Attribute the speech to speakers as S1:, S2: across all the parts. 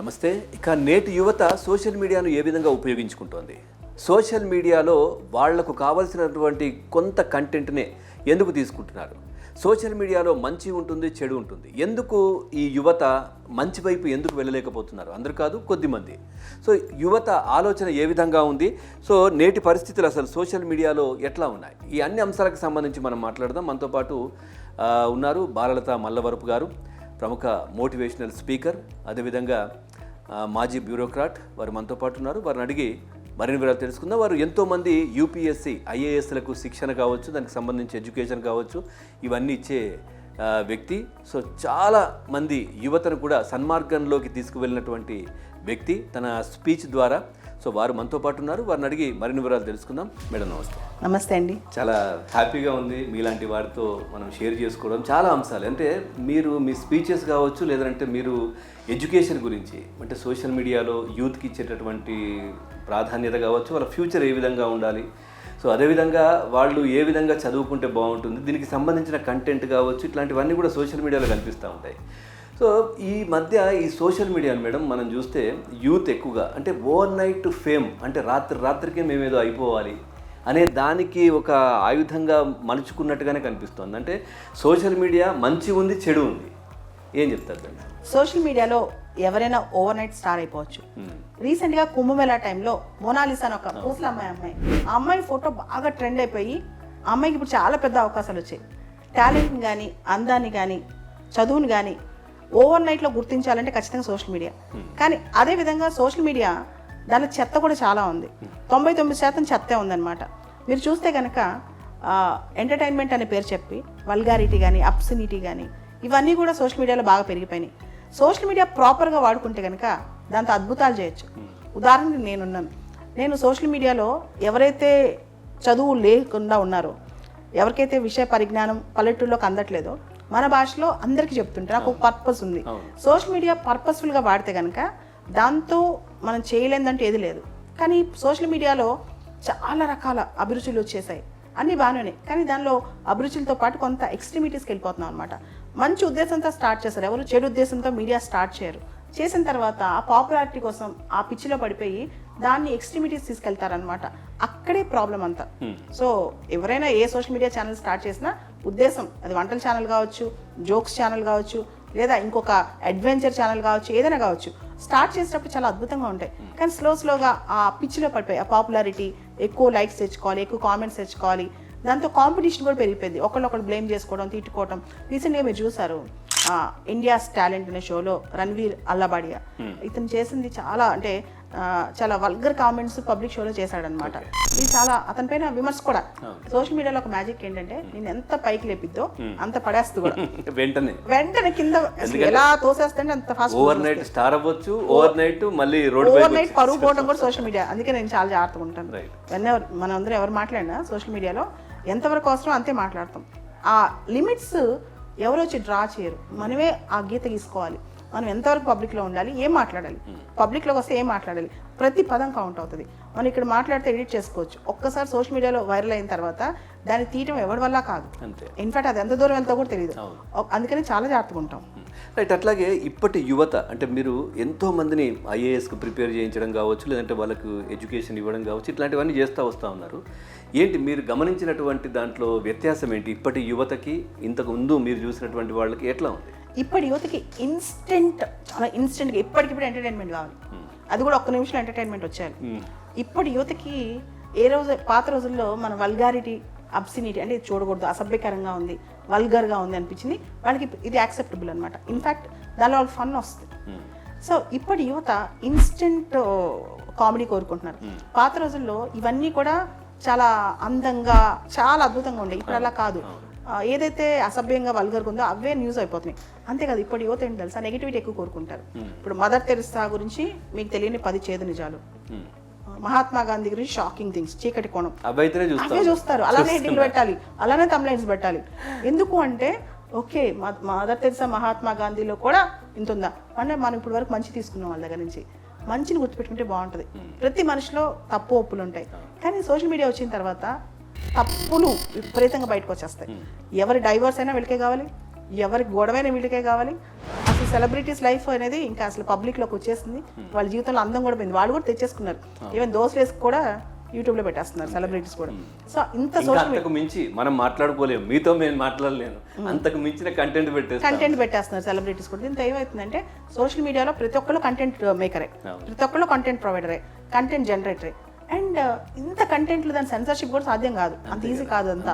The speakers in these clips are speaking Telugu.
S1: నమస్తే. ఇక నేటి యువత సోషల్ మీడియాను ఏ విధంగా ఉపయోగించుకుంటోంది? సోషల్ మీడియాలో వాళ్లకు కావాల్సినటువంటి కొంత కంటెంట్నే ఎందుకు తీసుకుంటున్నారు? సోషల్ మీడియాలో మంచి ఉంటుంది, చెడు ఉంటుంది. ఎందుకు ఈ యువత మంచి వైపు ఎందుకు వెళ్ళలేకపోతున్నారు? అందరూ కాదు, కొద్దిమంది. సో యువత ఆలోచన ఏ విధంగా ఉంది? సో నేటి పరిస్థితులు అసలు సోషల్ మీడియాలో ఎట్లా ఉన్నాయి? ఈ అన్ని అంశాలకు సంబంధించి మనం మాట్లాడదాం. మనతో పాటు ఉన్నారు బాలలత మల్లవరపు గారు, ప్రముఖ మోటివేషనల్ స్పీకర్, అదేవిధంగా మాజీ బ్యూరోక్రాట్. వారు మనతో పాటు ఉన్నారు. వారిని అడిగి మరిన్ని వివరాలు తెలుసుకుందాం. వారు ఎంతోమంది యూపీఎస్సీ ఐఏఎస్లకు శిక్షణ కావచ్చు, దానికి సంబంధించి ఎడ్యుకేషన్ కావచ్చు, ఇవన్నీ ఇచ్చే వ్యక్తి. సో చాలా మంది యువతను కూడా సన్మార్గంలోకి తీసుకువెళ్ళినటువంటి వ్యక్తి తన స్పీచ్ ద్వారా. సో వారు మనతో పాటు ఉన్నారు. వారిని అడిగి మరిన్ని వివరాలు తెలుసుకుందాం. మేడం నమస్తే.
S2: నమస్తే అండి.
S1: చాలా హ్యాపీగా ఉంది మీలాంటి వారితో మనం షేర్ చేసుకోవడం. చాలా అంశాలు అంటే మీరు మీ స్పీచెస్ కావచ్చు, లేదంటే మీరు ఎడ్యుకేషన్ గురించి, అంటే సోషల్ మీడియాలో యూత్కి ఇచ్చేటటువంటి ప్రాధాన్యత కావచ్చు, వాళ్ళ ఫ్యూచర్ ఏ విధంగా ఉండాలి, సో అదేవిధంగా వాళ్ళు ఏ విధంగా చదువుకుంటే బాగుంటుంది, దీనికి సంబంధించిన కంటెంట్ కావచ్చు, ఇట్లాంటివన్నీ కూడా సోషల్ మీడియాలో కనిపిస్తూ ఉంటాయి. సో ఈ మధ్య ఈ సోషల్ మీడియాను మేడం మనం చూస్తే యూత్ ఎక్కువగా అంటే ఓవర్ నైట్ ఫేమ్, అంటే రాత్రికే మేమేదో అయిపోవాలి అనే దానికి ఒక ఆయుధంగా మలుచుకున్నట్టుగానే కనిపిస్తుంది. అంటే సోషల్ మీడియా మంచి ఉంది, చెడు ఉంది. ఏం చెప్తారు మేడం?
S2: సోషల్ మీడియాలో ఎవరైనా ఓవర్ నైట్ స్టార్ అయిపోవచ్చు. రీసెంట్గా కుంభమేళా టైంలో మోనాలిసా అని ఒక ముసలి అమ్మాయి, ఆ అమ్మాయి ఫోటో బాగా ట్రెండ్ అయిపోయి ఆ అమ్మాయికి ఇప్పుడు చాలా పెద్ద అవకాశాలు వచ్చాయి. టాలెంట్ని కానీ, అందాన్ని కానీ, చదువుని కానీ ఓవర్ నైట్లో గుర్తించాలంటే ఖచ్చితంగా సోషల్ మీడియా. కానీ అదేవిధంగా సోషల్ మీడియా దానిలో చెత్త కూడా చాలా ఉంది. 99% చెత్తే ఉందన్నమాట. మీరు చూస్తే కనుక ఎంటర్టైన్మెంట్ అనే పేరు చెప్పి వల్గారిటీ కానీ, అబ్సినిటీ కానీ, ఇవన్నీ కూడా సోషల్ మీడియాలో బాగా పెరిగిపోయినాయి. సోషల్ మీడియా ప్రాపర్గా వాడుకుంటే కనుక దాంతో అద్భుతాలు చేయొచ్చు. ఉదాహరణకి నేను సోషల్ మీడియాలో ఎవరైతే చదువు లేకుండా ఉన్నారో, ఎవరికైతే విషయ పరిజ్ఞానం పల్లెటూరులోకి అందట్లేదో, మన భాషలో అందరికీ చెప్తుంటే నాకు ఒక పర్పస్ ఉంది. సోషల్ మీడియా పర్పస్ఫుల్గా వాడితే కనుక దాంతో మనం చేయలేదంటే ఏది లేదు. కానీ సోషల్ మీడియాలో చాలా రకాల అభిరుచులు వచ్చేసాయి, అన్నీ బాగానే. కానీ దానిలో అభిరుచులతో పాటు కొంత ఎక్స్ట్రీమిటీస్కి వెళ్ళిపోతున్నాం అనమాట. మంచి ఉద్దేశంతో స్టార్ట్ చేస్తారు, ఎవరు చెడు ఉద్దేశంతో మీడియా స్టార్ట్ చేయరు. చేసిన తర్వాత ఆ పాపులారిటీ కోసం ఆ పిచ్చిలో పడిపోయి దాన్ని ఎక్స్ట్రీమిటీస్ తీసుకెళ్తారనమాట. అక్కడే ప్రాబ్లం అంతా. సో ఎవరైనా ఏ సోషల్ మీడియా ఛానల్ స్టార్ట్ చేసినా ఉద్దేశం, అది వంటల ఛానల్ కావచ్చు, జోక్స్ ఛానల్ కావచ్చు, లేదా ఇంకొక అడ్వెంచర్ ఛానల్ కావచ్చు, ఏదైనా కావచ్చు, స్టార్ట్ చేసేటప్పుడు చాలా అద్భుతంగా ఉంటాయి. కానీ స్లోగా ఆ పిచ్చిలో పడిపోయి ఆ పాపులారిటీ, ఎక్కువ లైక్స్ తెచ్చుకోవాలి, ఎక్కువ కామెంట్స్ తెచ్చుకోవాలి, దాంతో కాంపిటీషన్ కూడా పెరిగిపోయింది. ఒకళ్ళు బ్లేమ్ చేసుకోవడం, తిట్టుకోవడం. రీసెంట్గా మీరు చూసారు ఇండియాస్ టాలెంట్ అనే షోలో రణ్వీర్ అల్లాబాడియా, ఇతను చేసింది చాలా వల్గర్ కామెంట్స్ పబ్లిక్ షోలో చేశాడనమాట. ఇది చాలా అతని పైన విమర్శ కూడా. సోషల్ మీడియాలో ఒక మ్యాజిక్ ఏంటంటే నేను ఎంత పైకి లేపిద్దో అంత పడేస్తూ కూడా వెంటనే కింద ఎలా తోసేస్తే అంత ఫాస్ట్.
S1: ఓవర్ నైట్ స్టార్ అవ్వచ్చు, ఓవర్ నైట్ మళ్ళీ ఓవర్ నైట్
S2: పరుగు పోవడం కూడా సోషల్ మీడియా. అందుకే నేను చాలా జాగ్రత్తగా ఉంటాను. మనం అందరూ ఎవరు మాట్లాడినా సోషల్ మీడియాలో ఎంతవరకు అవసరం అంతే మాట్లాడతాం. ఆ లిమిట్స్ ఎవరు వచ్చి డ్రా చేయరు, మనమే ఆ గీత గీసుకోవాలి. మనం ఎంతవరకు పబ్లిక్లో ఉండాలి, ఏం మాట్లాడాలి, పబ్లిక్లోకి వస్తే ఏం మాట్లాడాలి, ప్రతి పదం కౌంట్ అవుతుంది. మనం ఇక్కడ మాట్లాడితే ఎడిట్ చేసుకోవచ్చు. ఒక్కసారి సోషల్ మీడియాలో వైరల్ అయిన తర్వాత దాన్ని తీయటం ఎవరి వల్ల కాదు. ఇన్ఫాక్ట్ అది ఎంత దూరం వెళ్తా కూడా తెలియదు. అందుకని చాలా జాగ్రత్తగా ఉంటాం.
S1: రైట్. అట్లాగే ఇప్పటి యువత అంటే మీరు ఎంతో మందిని ఐఏఎస్కి ప్రిపేర్ చేయించడం కావచ్చు, లేదంటే వాళ్ళకు ఎడ్యుకేషన్ ఇవ్వడం కావచ్చు, ఇట్లాంటివన్నీ చేస్తూ వస్తూ ఉన్నారు. ఏంటి మీరు గమనించినటువంటి దాంట్లో వ్యత్యాసం ఏంటి? ఇప్పటి యువతకి ఇంతకు ముందు మీరు చూసినటువంటి వాళ్ళకి ఎట్లా ఉంది?
S2: ఇప్పటి యువతకి చాలా ఇన్స్టెంట్గా ఇప్పటికిప్పుడు ఎంటర్టైన్మెంట్ కావాలి. అది కూడా ఒక్క నిమిషంలో ఎంటర్టైన్మెంట్ వచ్చేయాలి. ఇప్పటి యువతకి పాత రోజుల్లో మన వల్గారిటీ, అబ్సినిటీ అంటే చూడకూడదు, అసభ్యకరంగా ఉంది, వల్గర్గా ఉంది అనిపించింది వాళ్ళకి. ఇది యాక్సెప్టబుల్ అనమాట. ఇన్ఫ్యాక్ట్ దానిలో వాళ్ళకి ఫన్ వస్తుంది. సో ఇప్పటి యువత ఇన్స్టెంట్ కామెడీ కోరుకుంటున్నారు. పాత రోజుల్లో ఇవన్నీ కూడా చాలా అందంగా, చాలా అద్భుతంగా ఉండే. ఇప్పుడు అలా కాదు. ఏదైతే అసభ్యంగా వల్గర్గా ఉందో అవే న్యూస్ అయిపోతున్నాయి. అంతేకాదు ఇప్పుడు యువత ఏంటి తెలుసా, నెగిటివిటీ ఎక్కువ కోరుకుంటారు. ఇప్పుడు మదర్ తెరెసా గురించి మీకు తెలియని 10 చేదు నిజాలు, మహాత్మా గాంధీ గురించి షాకింగ్ థింగ్స్, చీకటి కోణం, అవే చూస్తారు. అలానే హెడ్డింగ్లు పెట్టాలి, అలానే తమ్లైన్స్ పెట్టాలి. ఎందుకు అంటే ఓకే మదర్ తెరెసా, మహాత్మా గాంధీలో కూడా ఇంత ఉందా అంటే మనం ఇప్పుడు వరకు మంచి తీసుకున్నాం వాళ్ళ దగ్గర నుంచి. మంచిని గుర్తుపెట్టుకుంటే బాగుంటుంది. ప్రతి మనిషిలో తప్పు ఒప్పులు ఉంటాయి. కానీ సోషల్ మీడియా వచ్చిన తర్వాత తప్పులు విపరీతంగా బయటకు వచ్చేస్తాయి. ఎవరి డైవర్స్ అయినా వీళ్ళకే కావాలి, ఎవరి గొడవైనా వీళ్ళకే కావాలి. అసలు సెలబ్రిటీస్ లైఫ్ అనేది ఇంకా అసలు పబ్లిక్లోకి వచ్చేసింది. వాళ్ళ జీవితంలో అందం కూడా పోయింది. వాళ్ళు కూడా తెచ్చేసుకున్నారు. ఈవెన్ దోస్ వేసి కూడా యూట్యూబ్లో పెట్టేస్తున్నారు సెలబ్రిటీస్ కూడా. సో ఇంత
S1: అంతకు మించి మనం మాట్లాడుకోలేము, మీతో నేను మాట్లాడలేను, అంతకు మించిన కంటెంట్
S2: పెట్టేస్తున్నారు సెలబ్రిటీస్ కూడా. దీంతో ఏమవుతుందంటే సోషల్ మీడియాలో ప్రతి ఒక్కళ్ళు కంటెంట్ మేకరే, ప్రతి ఒక్కళ్ళు కంటెంట్ ప్రొవైడరే, కంటెంట్ జనరేటరే. అండ్ ఇంత కంటెంట్లు దాని సెన్సర్షిప్ కూడా సాధ్యం కాదు, అంత ఈజీ కాదు. అంతా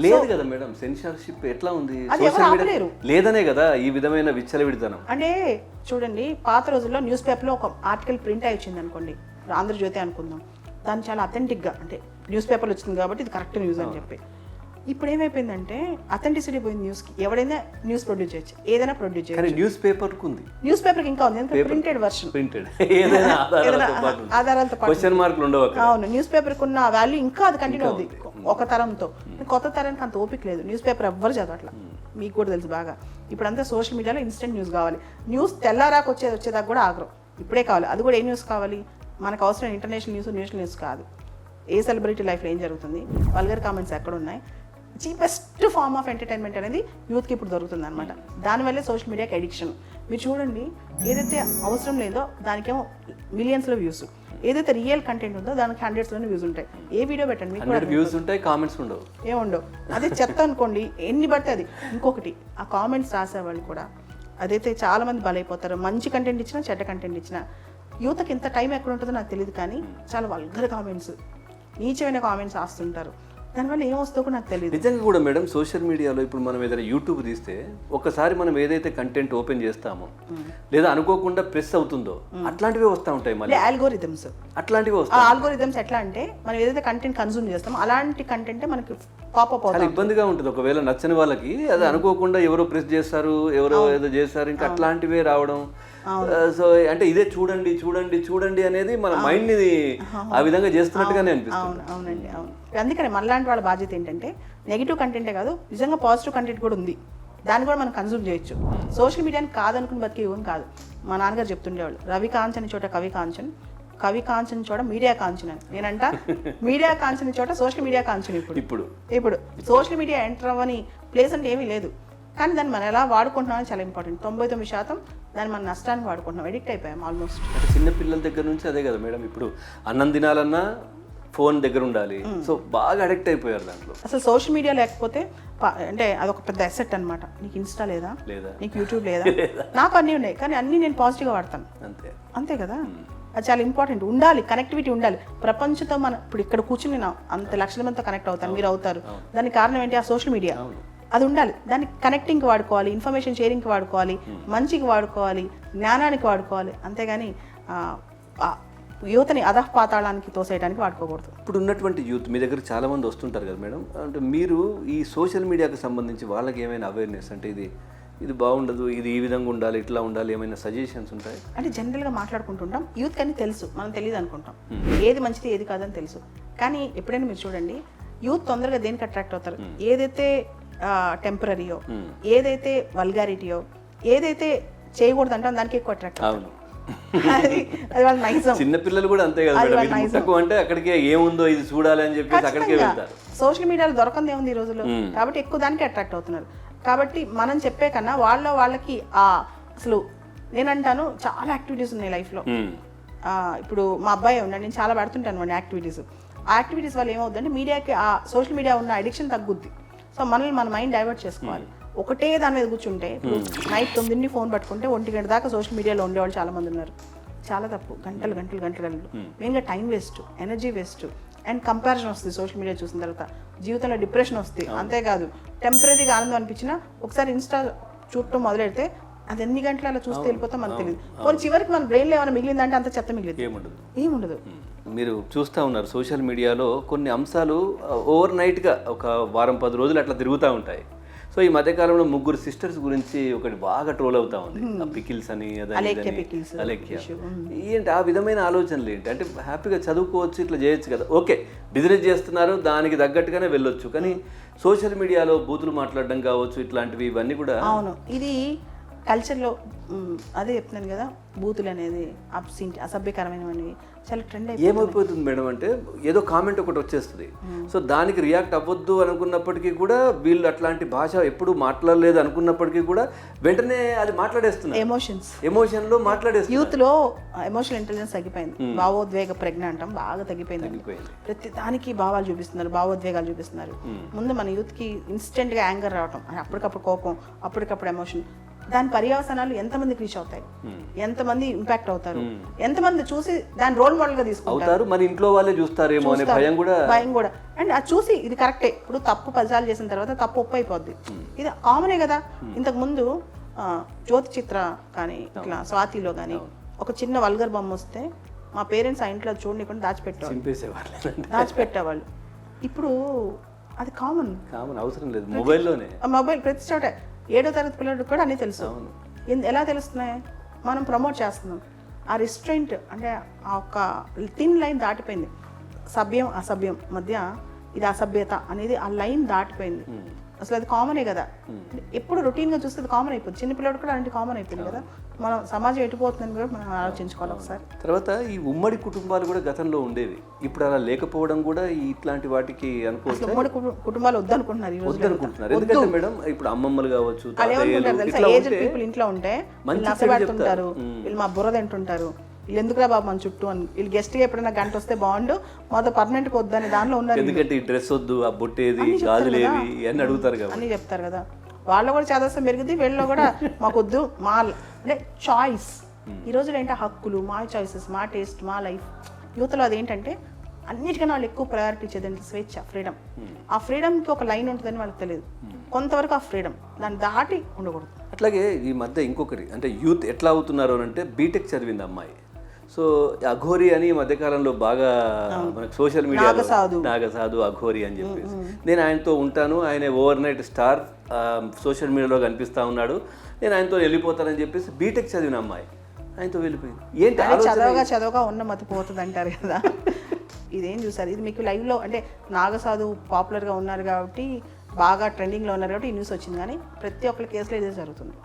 S1: లేదు కదా మేడం, సెన్సార్షిప్ ఎట్లా ఉంది?
S2: అది ఎవరు ఆపలేరు.
S1: లేదనే కదా ఈ విధమైన విచ్చలవిడితనం.
S2: అంటే చూడండి, పాత రోజుల్లో న్యూస్ పేపర్లో ఒక ఆర్టికల్ ప్రింట్ అయి వచ్చింది అనుకోండి, ఆంధ్రజ్యోతి అనుకుందాం, దాన్ని చాలా అథెంటిక్గా అంటే న్యూస్ పేపర్లో వచ్చింది కాబట్టి ఇది కరెక్ట్ న్యూస్ అని చెప్పి. ఇప్పుడు ఏమైపోయిందంటే అథెంటిసిటీ పోయింది న్యూస్కి. ఎవడైనా న్యూస్ ప్రొడ్యూస్ చేయొచ్చు, ఏదైనా ప్రొడ్యూస్ చేయొచ్చు.
S1: న్యూస్ పేపర్కి ఉంది,
S2: న్యూస్ పేపర్కి ఇంకా ఉంది, ఎందుకంటే ప్రింటెడ్ వర్షన్, ఆధారాలతో పాటు
S1: క్వశ్చన్ మార్కులు ఉండవు.
S2: అవును, న్యూస్ పేపర్కి ఉన్న వాల్యూ ఇంకా అది కంటిన్యూ అవుతుంది ఒక తరంతో. కొత్త తరానికి అంత ఓపిక లేదు, న్యూస్ పేపర్ ఎవ్వరు చదవట్లా, మీకు కూడా తెలుసు బాగా. ఇప్పుడంతా సోషల్ మీడియాలో ఇన్స్టెంట్ న్యూస్ కావాలి. న్యూస్ తెల్లారాకు వచ్చేదాకా కూడా ఆగరు, ఇప్పుడే కావాలి. అది కూడా ఏ న్యూస్ కావాలి మనకు? అవసరం ఇంటర్నేషనల్ న్యూస్, నేషనల్ న్యూస్ కాదు. ఏ సెలబ్రిటీ లైఫ్లో ఏం జరుగుతుంది, వల్గర్ కామెంట్స్ ఎక్కడ ఉన్నాయి, చీపెస్ట్ ఫార్మ్ ఆఫ్ ఎంటర్టైన్మెంట్ అనేది యూత్కి ఇప్పుడు దొరుకుతుంది అనమాట. దానివల్లే సోషల్ మీడియాకి అడిక్షన్. మీరు చూడండి, ఏదైతే అవసరం లేదో దానికేమో మిలియన్స్లో వ్యూస్, ఏదైతే రియల్ కంటెంట్ ఉందో దానికి హండ్రెడ్స్లోనే వ్యూస్ ఉంటాయి. ఏ వీడియో పెట్టండి మీకు
S1: వ్యూస్ ఉంటాయి, కామెంట్స్ ఉండవు,
S2: ఏముండవు. అదే చెత్త అనుకోండి, ఎన్ని పడితే అది. ఇంకొకటి, ఆ కామెంట్స్ రాసేవాళ్ళు కూడా అదైతే చాలా మంది బలైపోతారు. మంచి కంటెంట్ ఇచ్చినా చెడ్డ కంటెంట్ ఇచ్చినా. యూత్కి ఇంత టైం ఎక్కడ ఉంటుందో నాకు తెలియదు, కానీ చాలా వల్గర్ కామెంట్స్, నీచమైన కామెంట్స్ రాస్తుంటారు. దానివల్ల ఏమొస్తుందో కూడా నాకు తెలియదు.
S1: నిజంగా కూడా మేడం, సోషల్ మీడియాలో ఇప్పుడు మనం ఏదైనా యూట్యూబ్ తీస్తే ఒక్కసారి మనం ఏదైతే కంటెంట్ ఓపెన్ చేస్తామో లేదా అనుకోకుండా ప్రెస్ అవుతుందో అట్లాంటివి వస్తూ ఉంటాయి. మళ్ళీ
S2: ఆల్గోరిథమ్స్
S1: అట్లాంటివి వస్తాయి.
S2: ఆల్గోరిథమ్స్ ఎట్లా అంటే మనం ఏదైతే కంటెంట్ కన్సూమ్ చేస్తామో అలాంటి కంటెంట్ మనకి పాపప్ అవుతుంది.
S1: ఇబ్బందిగా ఉంటుంది ఒకవేళ నచ్చని వాళ్ళకి. అది అనుకోకుండా ఎవరో ప్రెస్ చేస్తారు, ఎవరో ఏదో చేస్తారు, ఇంకా అట్లాంటివే రావడం. సో అంటే ఇదే చూడండి చూడండి చూడండి అనేది మన మైండ్ ని ఆ విధంగా చేస్తున్నట్టుగానే అనిపిస్తుంది.
S2: అవునండి, అవును. అందుకని మనలాంటి వాళ్ళ బాధ్యత ఏంటంటే నెగిటివ్ కంటెంటే కాదు, నిజంగా పాజిటివ్ కంటెంట్ కూడా ఉంది, దాన్ని కూడా మనం కన్సూమ్ చేయొచ్చు. సోషల్ మీడియాని కాదనుకుని బతికే ఇవ్వని కాదు. మా నాన్నగారు చెప్తుండేవాళ్ళు, రవి కాంచని చోట కవి కాంచన్, కవి కాంచని చోట మీడియా కాంచన్ అని. నేనంట మీడియా కాంచని చోట సోషల్ మీడియా కాంచన్. ఇప్పుడు సోషల్ మీడియా ఎంటర్ అవ్వని ప్లేస్ అంటే ఏమీ లేదు, కానీ దాన్ని మనం ఎలా వాడుకుంటున్నామని చాలా ఇంపార్టెంట్. 99% దాన్ని మన నష్టానికి వాడుకుంటున్నాం, ఎడిక్ట్ అయిపోయాం ఆల్మోస్ట్.
S1: చిన్న పిల్లల దగ్గర నుంచి అదే కదా మేడం, ఇప్పుడు అన్నం తినాలన్నా ఫోన్ దగ్గర ఉండాలి. సో బాగా అడిక్ట్ అయిపోయారు దాంట్లో.
S2: అసలు సోషల్ మీడియా లేకపోతే అంటే అదొక పెద్ద అసెట్ అనమాట. నీకు ఇన్స్టా లేదా, నీకు యూట్యూబ్ లేదా, నాకు అన్నీ ఉన్నాయి, కానీ అన్నీ నేను పాజిటివ్గా వాడతాను. అంతే కదా, అది చాలా ఇంపార్టెంట్. ఉండాలి, కనెక్టివిటీ ఉండాలి ప్రపంచంతో. మనం ఇప్పుడు ఇక్కడ కూర్చుని నేను అంత లక్షల మందితో కనెక్ట్ అవుతాను, మీరు అవుతారు. దానికి కారణం ఏంటి? ఆ సోషల్ మీడియా. అది ఉండాలి, దాన్ని కనెక్టింగ్కి వాడుకోవాలి, ఇన్ఫర్మేషన్ షేరింగ్కి వాడుకోవాలి, మంచికి వాడుకోవాలి, జ్ఞానానికి వాడుకోవాలి. అంతేగాని యువతని అధఃపాతాళానికి తోసేయడానికి వాడుకోకూడదు.
S1: ఇప్పుడు ఉన్నటువంటి యూత్ మీ దగ్గర చాలా మంది వస్తుంటారు కదా మేడం, అంటే మీరు ఈ సోషల్ మీడియాకి సంబంధించి వాళ్ళకి ఏమైనా అవేర్నెస్, అంటే ఇది బాగుండదు, ఇది ఈ విధంగా ఉండాలి, ఇట్లా ఉండాలి, ఏమైనా సజెషన్స్ ఉంటాయి?
S2: అంటే జనరల్గా మాట్లాడుకుంటుంటాం, యూత్ కానీ తెలుసు, మనం తెలియదు అనుకుంటాం, ఏది మంచిది ఏది కాదని తెలుసు. కానీ ఎప్పుడైనా మీరు చూడండి, యూత్ తొందరగా దేనికి అట్రాక్ట్ అవుతారు? ఏదైతే టెంపరీయో, ఏదైతే వల్గారిటీయో, ఏదైతే చేయకూడదు అంటే దానికి ఎక్కువ అట్రాక్ట్ అవుతారు. అది వాళ్ళ నైజం.
S1: చిన్న పిల్లలు కూడా అంతే కదా మేడం, తక్కువ అంటే అక్కడికే ఏముందో ఇది చూడాలి అని చెప్పి అక్కడికే వెళ్తారు.
S2: సోషల్ మీడియాలో దొరకంది ఏముంది ఈ రోజుల్లో, కాబట్టి ఎక్కువ దానికి అట్రాక్ట్ అవుతున్నారు. కాబట్టి మనం చెప్పే కన్నా వాళ్ళకి అసలు నేనంటాను చాలా యాక్టివిటీస్ ఉన్నాయి లైఫ్లో. ఇప్పుడు మా అబ్బాయి ఉన్నాడు, నేను చాలా పెడుతుంటాను వాడిని యాక్టివిటీస్. ఆ యాక్టివిటీస్ వల్ల ఏమవుతుందంటే మీడియాకి ఆ సోషల్ మీడియా ఉన్న అడిక్షన్ తగ్గుద్ది. సో మనల్ని మన మైండ్ డైవర్ట్ చేసుకోవాలి. ఒకటే దాని మీద కూర్చుంటే, ఇప్పుడు నైట్ 9 ఫోన్ పట్టుకుంటే 1 గంట దాకా సోషల్ మీడియాలో ఉండేవాళ్ళు చాలా మంది ఉన్నారు. చాలా తప్పు. గంటలు మెయిన్గా time waste, energy waste, and comparison వస్తుంది సోషల్ మీడియా చూసిన తర్వాత. జీవితంలో డిప్రెషన్ వస్తుంది. అంతేకాదు, టెంపరీగా ఆనందం అనిపించినా ఒకసారి ఇన్స్టా చూడటం మొదలెడితే అది ఎన్ని గంటలు అలా చూస్తే వెళ్ళిపోతాం మనకు తెలియదు. కొన్ని చివరికి మన బ్రెయిన్లో ఏమైనా మిగిలిందంటే అంత చెత్త మిగిలింది, ఏముండదు.
S1: మీరు చూస్తూ ఉన్నారు సోషల్ మీడియాలో కొన్ని అంశాలు ఓవర్ నైట్గా ఒక వారం 10 రోజులు అట్లా తిరుగుతూ ఉంటాయి. సో ఈ మధ్యకాలంలో 3 సిస్టర్స్ గురించి ఒకటి బాగా ట్రోల్ అవుతా ఉంది, పికిల్స్ అని, అలేఖ్య. ఏంటి ఆ విధమైన ఆలోచనలు ఏంటి? అంటే హ్యాపీగా చదువుకోవచ్చు, ఇట్లా చేయొచ్చు కదా, ఓకే బిజినెస్ చేస్తున్నారు, దానికి తగ్గట్టుగానే వెళ్ళొచ్చు, కానీ సోషల్ మీడియాలో బూతులు మాట్లాడడం కావచ్చు, ఇట్లాంటివి ఇవన్నీ కూడా.
S2: అవును, ఇది కల్చర్లో అదే చెప్తున్నాను కదా, బూతులు అనేది అసభ్యకరమైనవి చాలా ట్రెండ్ అయిపోయింది.
S1: ఏమైపోతుంది మేడం అంటే ఏదో కామెంట్ ఒకటి వచ్చేస్తుంది, సో దానికి రియాక్ట్ అవ్వద్దు అనుకున్నప్పటికీ కూడా వీళ్ళు అట్లాంటి భాష ఎప్పుడు మాట్లాడలేదు అనుకున్నప్పటికీ కూడా వెంటనే అది మాట్లాడేస్తున్నారు. ఎమోషన్లో మాట్లాడేస్తున్నారు.
S2: యూత్లో ఎమోషనల్ ఇంటెలిజెన్స్ తగ్గిపోయింది, భావోద్వేగ ప్రజ్ఞ అంటాం, బాగా తగ్గిపోయింది. ప్రతి దానికి భావాలు చూపిస్తున్నారు, భావోద్వేగాలు చూపిస్తున్నారు. ముందు మన యూత్కి ఇన్స్టెంట్గా యాంగర్ రావటం, అప్పటికప్పుడు కోపం, అప్పటికప్పుడు ఎమోషన్. దాని పర్యవసనాలు ఎంతమందికి రీచ్ అవుతాయి, ఎంతమంది ఇంపాక్ట్ అవుతారు, ఎంతమంది చూసి దాని రోల్ మోడల్ గా తీసుకుంటారు.
S1: మన ఇంట్లో వాళ్ళే చూస్తారేమో అనే భయం కూడా.
S2: అండ్ అది చూసి ఇది కరెక్టే, ఇప్పుడు తప్పు 10 సార్లు చేసిన తర్వాత తప్పు ఒప్పు అయిపోద్ది. ఇది కామనే కదా. ఇంతకు ముందు జ్యోతి చిత్ర కానీ ఇట్లా స్వాతిలో కానీ ఒక చిన్న వల్గర్ బొమ్మ వస్తే మా పేరెంట్స్ ఆ ఇంట్లో చూడకుండా దాచిపెట్టేవాళ్ళు. ఇప్పుడు అది కామన్,
S1: అవసరం లేదు, మొబైల్
S2: ప్రతి చోట. 7వ తరగతి పిల్లలకు కూడా అన్నీ తెలుసు. ఎలా తెలుస్తున్నాయి? మనం ప్రమోట్ చేస్తున్నాం. ఆ రిస్ట్రెయింట్ అంటే ఆ ఒక్క థిన్ లైన్ దాటిపోయింది. సభ్యం అసభ్యం మధ్య ఇది అసభ్యత అనేది ఆ లైన్ దాటిపోయింది. అసలు అది కామనే కదా. ఎప్పుడు రొటీన్గా చూస్తే అది కామన్ అయిపోతుంది. చిన్నపిల్లడు కూడా అలాంటి కామన్ అయిపోయింది కదా. మనం సమాజం ఎటుపోతుందని కూడా మనం ఆలోచించుకోవాలి ఒకసారి.
S1: తర్వాత ఈ ఉమ్మడి కుటుంబాలు కూడా గతంలో ఉండేవి, ఇప్పుడు అలా లేకపోవడం కూడా ఇట్లాంటి వాటికి అనుకోవచ్చు.
S2: ఉమ్మడి కుటుంబాలు వద్దనుకుంటున్నారు,
S1: ఎందుకంటే మేడం ఇప్పుడు అమ్మమ్మలు కావచ్చు,
S2: ఏజ్డ్ పీపుల్ ఇంట్లో ఉంటే నచ్చబెడుతుంటారు, వీళ్ళు మా బుర్ర తింటుంటారు, వీళ్ళు ఎందుకురా బాబు మన చుట్టూ అని. వీళ్ళు గెస్ట్ గా ఎప్పుడైనా గంట వస్తే బాగుండు, మొదట పర్మనెంట్ వద్దని దానిలో ఉన్నారు.
S1: ఎందుకంటే ఈ డ్రెస్ వద్దు, ఆ బొట్టేది, గాజులేవి అని అడుగుతారు,
S2: అన్ని చెప్తారు కదా. వాళ్ళు కూడా చదవసం పెరిగింది, వీళ్ళలో కూడా మాకు వద్దు, మా అంటే చాయిస్. ఈ రోజులో ఏంటంటే హక్కులు, మా చాయిసెస్, మా టేస్ట్, మా లైఫ్. యూత్లో అదేంటంటే అన్నిటికన్నా వాళ్ళు ఎక్కువ ప్రయారిటీ ఇచ్చేది అంటే స్వేచ్ఛ, ఫ్రీడమ్. ఆ ఫ్రీడమ్కి ఒక లైన్ ఉంటుందని వాళ్ళకి తెలియదు. కొంతవరకు ఆ ఫ్రీడమ్, దాన్ని దాటి ఉండకూడదు.
S1: అట్లాగే ఈ మధ్య ఇంకొకటి అంటే యూత్ ఎట్లా అవుతున్నారు అని అంటే బీటెక్ చదివింది అమ్మాయి, సో అఘోరి అని ఈ మధ్యకాలంలో బాగా మనకు సోషల్ మీడియాలో నాగసాధు అఘోరి అని చెప్పేసి, నేను ఆయనతో ఉంటాను, ఆయన ఓవర్ నైట్ స్టార్ సోషల్ మీడియాలో కనిపిస్తూ ఉన్నాడు, నేను ఆయనతో వెళ్ళిపోతానని చెప్పేసి బీటెక్ చదివిన అమ్మాయి ఆయనతో వెళ్ళిపోయింది. ఏంటి
S2: చదవగా ఉన్న మతి పోతుంది అంటారు కదా. ఇదేం చూసారు? ఇది మీకు లైవ్లో అంటే నాగసాధు పాపులర్గా ఉన్నారు కాబట్టి, బాగా ట్రెండింగ్లో ఉన్నారు కాబట్టి ఈ న్యూస్ వచ్చింది. కానీ ప్రతి ఒక్క కేసులో ఇదే జరుగుతుంది,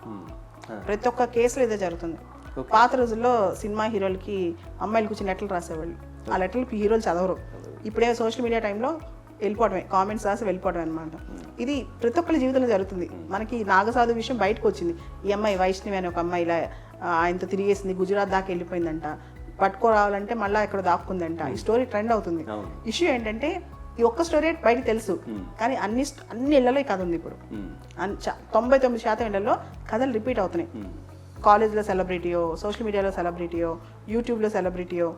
S2: ప్రతి ఒక్క కేసులో ఇదే జరుగుతుంది. పాత రోజుల్లో సినిమా హీరోలకి అమ్మాయిలు కూర్చొని లెటర్లు రాసేవాళ్ళు, ఆ లెటర్లకి హీరోలు చదవరు. ఇప్పుడే సోషల్ మీడియా టైంలో వెళ్ళిపోవడమే, కామెంట్స్ రాసి వెళ్ళిపోవడం అనమాట. ఇది ప్రతి ఒక్కరి జీవితంలో జరుగుతుంది. మనకి నాగసాధు విషయం బయటకు వచ్చింది. ఈ అమ్మాయి వైష్ణవి అని ఒక అమ్మాయి ఇలా ఆయనతో తిరిగేసింది, గుజరాత్ దాకా వెళ్ళిపోయిందంట, పట్టుకోరావాలంటే మళ్ళీ ఎక్కడ దాక్కుందంట. ఈ స్టోరీ ట్రెండ్ అవుతుంది. ఇష్యూ ఏంటంటే ఈ ఒక్క స్టోరీ బయటకు తెలుసు, కానీ అన్ని ఇళ్లలో ఈ కథ ఉంది. ఇప్పుడు 99% ఇళ్లలో కథలు రిపీట్ అవుతున్నాయి. కాలేజ్లో సెలబ్రిటీయో, సోషల్ మీడియాలో సెలబ్రిటీయో, యూట్యూబ్లో సెలబ్రిటీయో,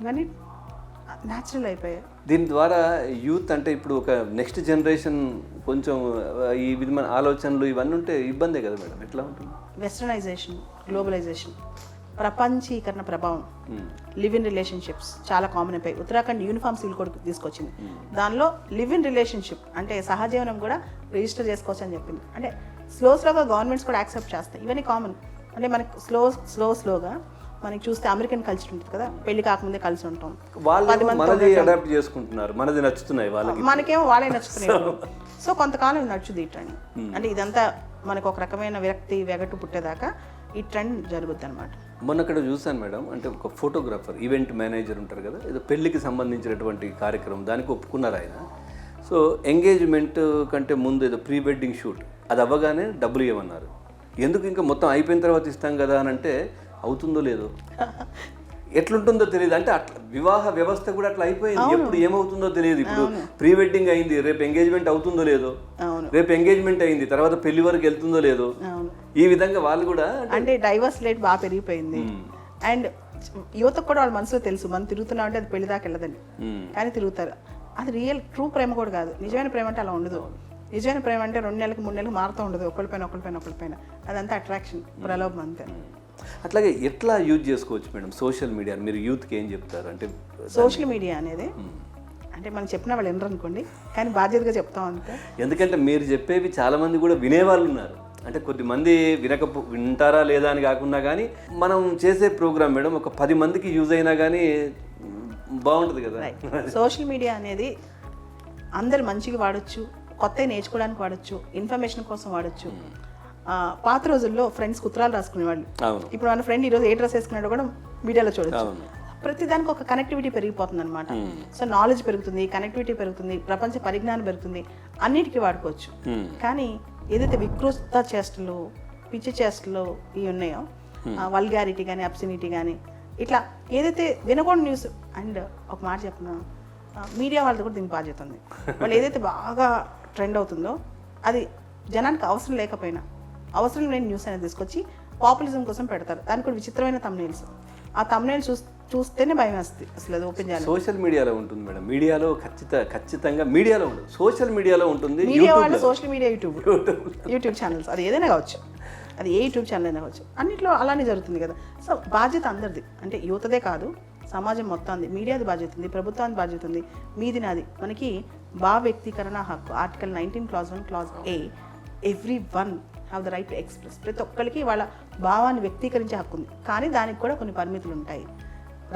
S2: ఇవన్నీ న్యాచురల్ అయిపోయాయి.
S1: దీని ద్వారా యూత్ అంటే ఇప్పుడు ఒక నెక్స్ట్ జనరేషన్ కొంచెం ఈ విధమైన ఆలోచనలు ఇవన్నీ ఉంటే ఇబ్బందే కదా మేడం, ఎట్లా ఉంటుంది?
S2: వెస్టర్నైజేషన్, గ్లోబలైజేషన్, ప్రపంచీకరణ ప్రభావం, లివ్ ఇన్ రిలేషన్షిప్స్ చాలా కామన్ అయిపోయి. ఉత్తరాఖండ్ యూనిఫామ్ సివిల్ కోడ్ తీసుకొచ్చింది. దానిలో లివ్ ఇన్ రిలేషన్షిప్ అంటే సహజీవనం కూడా రిజిస్టర్ చేసుకోవచ్చు అని చెప్పింది. అంటే స్లోగా గవర్నమెంట్స్ కూడా యాక్సెప్ట్ చేస్తాయి. ఇవన్నీ కామన్. అంటే మనకి స్లోగా మనకి చూస్తే అమెరికన్ కల్చర్ ఉంటుంది కదా, పెళ్లి కాకముందే కలిసి ఉంటాం,
S1: మనది నచ్చుతున్నాయి వాళ్ళకి,
S2: మనకేమో వాళ్ళే నచ్చుతున్నాయి. సో కొంతకాలం నచ్చుది ఈ ట్రెండ్. అంటే ఇదంతా మనకు ఒక రకమైన విరక్తి వెగటు పుట్టేదాకా ఈ ట్రెండ్ జరుగుద్ది అనమాట.
S1: మొన్న అక్కడ చూసాను మేడం, అంటే ఒక ఫోటోగ్రాఫర్, ఈవెంట్ మేనేజర్ ఉంటారు కదా, ఏదో పెళ్లికి సంబంధించినటువంటి కార్యక్రమం, దానికి ఒప్పుకున్నారు ఆయన. సో ఎంగేజ్మెంట్ కంటే ముందు ఏదో ప్రీ వెడ్డింగ్ షూట్, అది అవ్వగానే డబ్బులు ఇవ్వమన్నారు. ఎందుకు ఇంకా మొత్తం అయిపోయిన తర్వాత ఇస్తాం కదా అని అంటే, అవుతుందో లేదో, ఎట్లుంటుందో తెలియదు. అంటే అట్లా వివాహ వ్యవస్థ కూడా అట్లా అయిపోయింది. ఎప్పుడు ఏమవుతుందో తెలియదు. ఇప్పుడు ప్రీ వెడ్డింగ్ అయింది, రేపు ఎంగేజ్మెంట్ అవుతుందో లేదో, రేపు ఎంగేజ్మెంట్ అయింది, తర్వాత పెళ్లి వరకు వెళ్తుందో లేదో. ఈ విధంగా వాళ్ళు కూడా
S2: అంటే డైవర్స్ రేట్ బాగా పెరిగిపోయింది. అండ్ యువతకు కూడా వాళ్ళ మనసులో తెలుసు, మనం తిరుగుతున్నాం అంటే అది పెళ్లి దాకా వెళ్ళదని, కానీ తిరుగుతారు. అది రియల్ ట్రూ ప్రేమ కూడా కాదు. నిజమైన ప్రేమ అంటే అలా ఉండదు. నిజమైన ప్రేమ అంటే 2 నెలలకు 3 నెలలకు మారుతూ ఉండదు, ఒకరిపైన. అదంతా అట్రాక్షన్, ప్రలోభం అంతే.
S1: అట్లాగే ఎట్లా యూజ్ చేసుకోవచ్చు మేడం సోషల్ మీడియా? మీరు యూత్కి ఏం చెప్తారు? అంటే
S2: సోషల్ మీడియా అనేది అంటే మనం చెప్పిన వాళ్ళు వినరు అనుకోండి, కానీ బాధ్యతగా చెప్తాం అంతే.
S1: ఎందుకంటే మీరు చెప్పేవి చాలా మంది కూడా వినేవాళ్ళు ఉన్నారు. అంటే కొద్దిమంది వింటారా లేదా అని కాకుండా, కానీ మనం చేసే ప్రోగ్రామ్ మేడం ఒక 10 మందికి యూజ్ అయినా కానీ బాగుంటుంది కదా.
S2: సోషల్ మీడియా అనేది అందరు మంచిగా వాడచ్చు, కొత్త నేర్చుకోవడానికి వాడచ్చు, ఇన్ఫర్మేషన్ కోసం వాడచ్చు. పాత రోజుల్లో ఫ్రెండ్స్కి ఉత్తరాలు రాసుకునేవాళ్ళు.
S1: అవును.
S2: ఇప్పుడు మన ఫ్రెండ్ ఈరోజు ఏ డ్రెస్ వేసుకున్నాడో కూడా మీడియాలో చూడొచ్చు.
S1: అవును.
S2: ప్రతి దానికి ఒక కనెక్టివిటీ పెరిగిపోతుంది అనమాట. సో నాలెడ్జ్ పెరుగుతుంది, కనెక్టివిటీ పెరుగుతుంది, ప్రపంచ పరిజ్ఞానం పెరుగుతుంది, అన్నిటికీ వాడుకోవచ్చు. కానీ ఏదైతే వికృత చేష్టలు, పిచ్చి చేష్టలు ఇవి ఉన్నాయో, వల్గారిటీ కానీ అబ్సినిటీ కానీ ఇట్లా ఏదైతే వినకూడని న్యూస్, అండ్ ఒక మాట చెప్పిన మీడియా వాళ్ళతో కూడా దీనికి బాధ్యత ఉంది. వాళ్ళు ఏదైతే బాగా ట్రెండ్ అవుతుందో అది జనానికి అవసరం లేకపోయినా అవసరం లేని న్యూస్ అనేది తీసుకొచ్చి పాపులిజం కోసం పెడతారు. దానికి కూడా విచిత్రమైన తమ్నైల్స్. ఆ తమ్నైల్ చూస్తేనే భయం వేస్తుంది అసలు అది ఓపెన్ చేయాలి.
S1: సోషల్ మీడియాలో ఉంటుంది మేడం. మీడియాలో ఖచ్చితంగా మీడియాలో ఉంటుంది, సోషల్ మీడియాలో ఉంటుంది.
S2: మీడియా వాళ్ళు సోషల్ మీడియా యూట్యూబ్ ఛానల్స్, అది ఏదైనా కావచ్చు, అది ఏ యూట్యూబ్ ఛానల్ అయినా కావచ్చు, అన్నింటిలో అలానే జరుగుతుంది కదా. సో బాధ్యత అందరిది, అంటే యువతదే కాదు, సమాజం మొత్తాన్ని, మీడియాది బాధ్యత ఉంది, ప్రభుత్వానికి బాధ్యత ఉంది, మీది నాది. మనకి భావ వ్యక్తీకరణ హక్కు article 19 Clause 1 Clause A, every one have the right to express. ప్రతి ఒక్కరికి వాళ్ళ భావాన్ని వ్యక్తీకరించే హక్కు ఉంది. కానీ దానికి కూడా కొన్ని పరిమితులు ఉంటాయి.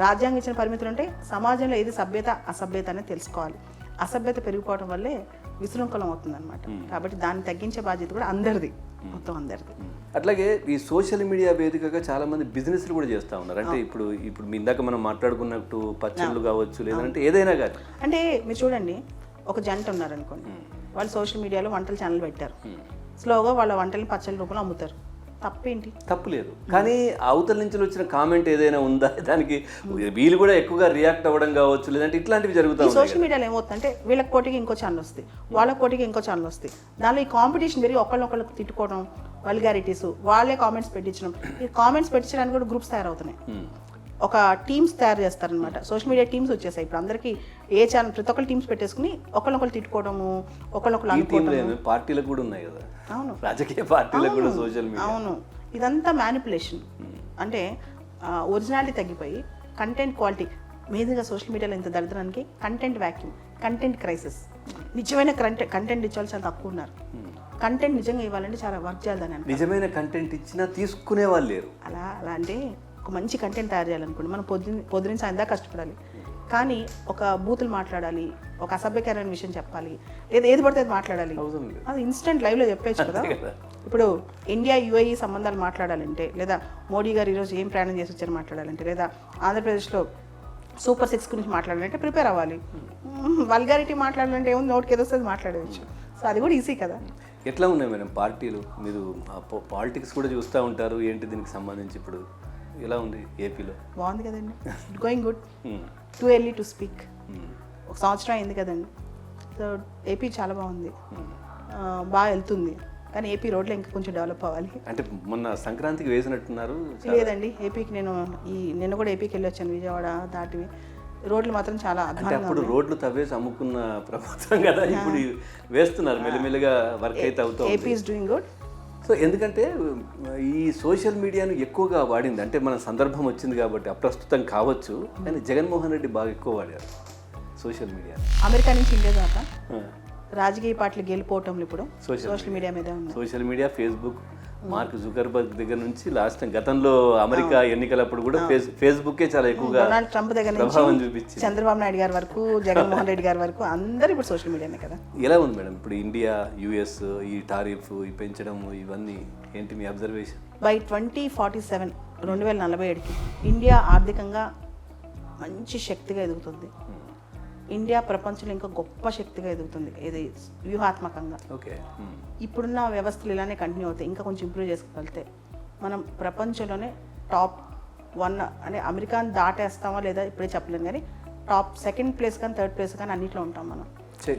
S2: రాజ్యాంగం ఇచ్చిన పరిమితులు ఉంటాయి. సమాజంలో ఏది సభ్యత అసభ్యత అనేది తెలుసుకోవాలి. అసభ్యత పెరిగిపోవడం వల్లే విశృంఖలం అవుతుంది అనమాట. కాబట్టి దాన్ని తగ్గించే బాధ్యత కూడా అందరిది, మొత్తం అందరిది.
S1: అట్లాగే ఈ సోషల్ మీడియా వేదికగా చాలా మంది బిజినెస్లు కూడా చేస్తూ ఉన్నారు. అంటే ఇప్పుడు మీ ఇందాక మనం మాట్లాడుకున్నట్టు పచ్చళ్ళు కావచ్చు, లేదంటే ఏదైనా కానీ.
S2: అంటే మీరు చూడండి, ఒక జంట ఉన్నారనుకోండి, వాళ్ళు సోషల్ మీడియాలో వంటల ఛానల్ పెట్టారు. స్లోగా వాళ్ళ వంటల్ని పచ్చళ్ళ రూపంలో అమ్ముతారు. తప్పేంటి?
S1: తప్పు లేదు. కానీ అవతల నుంచి వచ్చిన కామెంట్ ఏదైనా ఉందా, దానికి వీళ్ళు కూడా ఎక్కువగా రియాక్ట్ అవ్వడం కావచ్చు, లేదంటే ఇట్లాంటివి జరుగుతాయి.
S2: సోషల్ మీడియాలో ఏమవుతుందంటే వీళ్ళకి పోటీకి ఇంకో ఛానల్ వస్తాయి, వాళ్ళకి పోటీకి ఇంకో ఛానల్ వస్తాయి. దానిలో ఈ కాంపిటీషన్ పెరిగి ఒకళ్ళొకళ్ళకి తిట్టుకోవడం, వల్గారిటీస్, వాళ్ళే కామెంట్స్ పెట్టించడం. ఈ కామెంట్స్ పెట్టించడానికి కూడా గ్రూప్స్ తయారవుతున్నాయి. ఒక టీమ్స్ తయారు చేస్తారనమాట. సోషల్ మీడియా టీమ్స్ వచ్చేసాయి ఇప్పుడు అందరికీ. ఏ ఛానల్ ప్రతి ఒక్కరు టీమ్స్ పెట్టేసుకుని ఒకళ్ళొకళ్ళు తిట్టుకోవడము, ఒకళ్ళొకళ్ళు అనుకోవడం.
S1: పార్టీలకు కూడా ఉన్నాయి కదా.
S2: అవును,
S1: రాజకీయ పార్టీలకు కూడా సోషల్ మీడియా.
S2: అవును, ఇదంతా మ్యానిపులేషన్. అంటే ఒరిజినాలిటీ తగ్గిపోయి కంటెంట్ క్వాలిటీ మీదుగా సోషల్ మీడియాలో ఇంత దరిద్రానికి కంటెంట్ వ్యాక్యూమ్, కంటెంట్ క్రైసిస్. నిజమైన కంటెంట్ ఇచ్చే వాళ్ళు చాలా తక్కువ ఉన్నారు. కంటెంట్ నిజంగా ఇవ్వాలంటే చాలా వర్క్ చేయాలని.
S1: నిజమైన కంటెంట్ ఇచ్చినా తీసుకునే వాళ్ళు లేరు.
S2: అలా అంటే ఒక మంచి కంటెంట్ తయారు చేయాలనుకోండి, మనం పొద్దున సాయంత్రం కష్టపడాలి. కానీ ఒక బూతులు మాట్లాడాలి, ఒక అసభ్యకరమైన విషయం చెప్పాలి, లేదా ఏది పడితే అది మాట్లాడాలి, అది ఇన్స్టెంట్ లైవ్లో చెప్పేచ్చు కదా. ఇప్పుడు ఇండియా UAE సంబంధాలు మాట్లాడాలంటే, లేదా మోడీ గారు ఈరోజు ఏం ప్రయాణం చేసి వచ్చారు మాట్లాడాలంటే, లేదా ఆంధ్రప్రదేశ్లో Super 6 గురించి మాట్లాడాలంటే ప్రిపేర్ అవ్వాలి. వల్గారిటీ మాట్లాడాలంటే ఏముంది, నోటికి ఏదో వస్తుంది మాట్లాడవచ్చు. సో అది కూడా ఈజీ కదా.
S1: ఎట్లా ఉన్నాయి మేడం పార్టీలు? మీరు పాలిటిక్స్ కూడా చూస్తూ ఉంటారు. ఏంటి దీనికి సంబంధించి ఇప్పుడు ఎలా ఉంది ఏపీలో?
S2: బాగుంది కదండి, going good. Too early to speak. ఒక సంవత్సరం అయింది కదండి. సో ఏపీ చాలా బాగుంది, బాగా వెళ్తుంది. కానీ ఏపీ రోడ్లు ఇంకా కొంచెం డెవలప్ అవ్వాలి.
S1: అంటే మొన్న సంక్రాంతికి వేసినట్టున్నారు.
S2: లేదండి, ఏపీకి నిన్న కూడా ఏపీకి వెళ్ళి వచ్చాను, విజయవాడ దాటివి. రోడ్లు మాత్రం చాలా
S1: అంటే అప్పుడు రోడ్లు తవ్వేసి అమ్ముకున్న ప్రభుత్వం కదా, ఇప్పుడు వేస్తున్నారు మెల్లిమెల్లిగా, వర్క్ అయితే అవుతుంది.
S2: AP is doing good.
S1: So ఎందుకంటే ఈ సోషల్ మీడియాను ఎక్కువగా వాడింది, అంటే మన సందర్భం వచ్చింది కాబట్టి అప్రస్తుతం కావచ్చు, కానీ జగన్మోహన్ రెడ్డి బాగా ఎక్కువ వాడారు సోషల్ మీడియా.
S2: అమెరికా నుంచి ఇండియా దాకా రాజకీయ పార్టీలు గెలిపోవటం ఇప్పుడు సోషల్ మీడియా మీద ఉంది.
S1: Social media, Facebook, mark Zuckerberg దగ్గర నుంచి లాస్ట్ గతంలో అమెరికా ఎన్నికలప్పుడు కూడా ఫేస్బుక్కే చాలా ఎక్కువగా,
S2: డొనాల్డ్ ట్రంప్ దగ్గర నుంచి చంద్రబాబు నాయుడు గారి వరకు, జగన్మోహన్ రెడ్డి గారి వరకు అందరూ ఇప్పుడు సోషల్ మీడియానే కదా.
S1: ఎలా ఉంది మేడం ఇప్పుడు ఇండియా US ఈ టారిఫ్ ఈ పెంచడం ఇవన్నీ ఏంటి మీ అబ్జర్వేషన్?
S2: బై 2047 2047కి ఇండియా ఆర్థికంగా మంచి శక్తిగా ఎదుగుతుంది. ఇండియా ప్రపంచంలో ఇంకా గొప్ప శక్తిగా ఎదుగుతుంది, ఇది వ్యూహాత్మకంగా.
S1: ఓకే,
S2: ఇప్పుడున్న వ్యవస్థలు ఇలానే కంటిన్యూ అవుతాయి. ఇంకా కొంచెం ఇంప్రూవ్ చేసుకోగలిగితే మనం ప్రపంచంలోనే టాప్ 1, అంటే అమెరికాని దాటేస్తామా లేదా ఇప్పుడే చెప్పలేను, కానీ టాప్ 2nd ప్లేస్ కానీ 3rd ప్లేస్ కానీ అన్నింటిలో ఉంటాం మనం.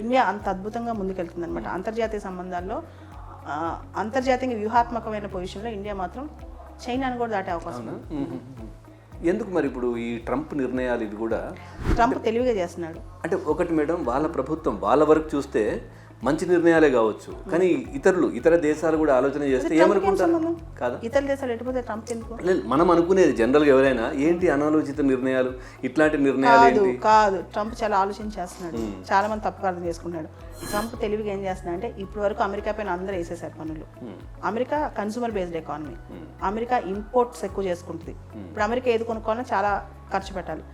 S2: ఇండియా అంత అద్భుతంగా ముందుకెళ్తుంది అనమాట. అంతర్జాతీయ సంబంధాల్లో అంతర్జాతీయంగా వ్యూహాత్మకమైన పొజిషన్లో ఇండియా మాత్రం చైనాను కూడా దాటే అవకాశం ఉంది.
S1: ఎందుకు మరి ఇప్పుడు ఈ ట్రంప్ నిర్ణయాలు ఇవి కూడా?
S2: ట్రంప్ తెలివిగా చేస్తున్నాడు.
S1: అంటే ఒకటి మేడం, వాళ్ళ ప్రభుత్వం వాళ్ళ వరకు చూస్తే మంచి నిర్ణయాలే కావచ్చు, కానీ ఇతర దేశాలు కూడా ఆలోచన చేస్తే ఏమనుకుంటారు కదా.
S2: ఇతర దేశాలు ఎటుపోతే ట్రంప్ ఎందుకు?
S1: లేదు, మనం అనుకునేది జనరల్గా ఎవరైనా ఏంటి అనాలోచిత నిర్ణయాలు, ఇట్లాంటి నిర్ణయాలు
S2: కాదు. ట్రంప్ చాలా ఆలోచన చేస్తున్నాడు, చాలా మంది తప్పుగా అర్థం చేసుకున్నాడు. ట్రంప్ తెలివిగా ఏం చేస్తున్నాడు అంటే, ఇప్పటి వరకు అమెరికా పైన అందరూ వేసేసారు పనులు. America consumer based economy, America imports ఎక్కువ చేసుకుంటుంది. ఇప్పుడు అమెరికా ఏది కొనుక్కోవాలన్నా చాలా ఖర్చు పెట్టాలి.